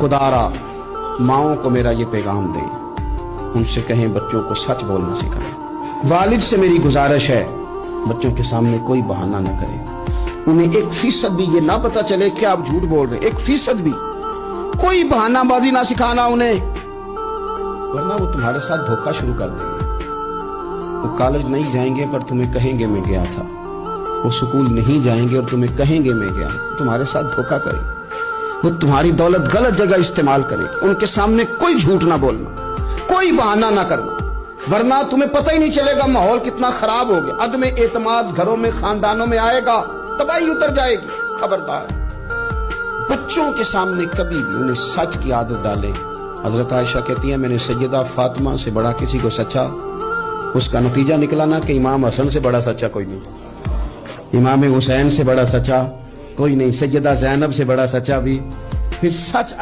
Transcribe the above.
खुदारा माओं को मेरा ये पैगाम दें, उनसे कहें बच्चों को सच बोलना सिखाएं। वालिद से मेरी गुजारिश है बच्चों के सामने कोई बहाना न करें, उन्हें 1% भी ये ना पता चले कि आप झूठ बोल रहे, 1% भी कोई बहानाबाजी ना सिखाना उन्हें, वरना वो तुम्हारे साथ धोखा शुरू कर देंगे। वो कॉलेज नहीं जाएंगे पर तुम्हें कहेंगे मैं गया था, वो स्कूल नहीं जाएंगे और तुम्हें कहेंगे मैं गया, तुम्हारे साथ धोखा करेंगे। वो तुम्हारी दौलत गलत जगह इस्तेमाल करेंगे। उनके सामने कोई झूठ ना बोलना, कोई बहाना ना करना, वरना तुम्हें पता ही नहीं चलेगा माहौल कितना खराब हो गया। अदम एतमाद घरों में खानदानों में आएगा, तबाही उतर जाएगी। खबरदार बच्चों के सामने कभी भी उन्हें सच की आदत डाले। हजरत आयशा कहती है मैंने सैयदा फातिमा से बड़ा किसी को सच्चा, उसका नतीजा निकला ना कि इमाम हसन से बड़ा सच्चा कोई नहीं, इमाम हुसैन से बड़ा सच्चा कोई नहीं, सैयदा ज़ैनब से बड़ा सच्चा भी। फिर सच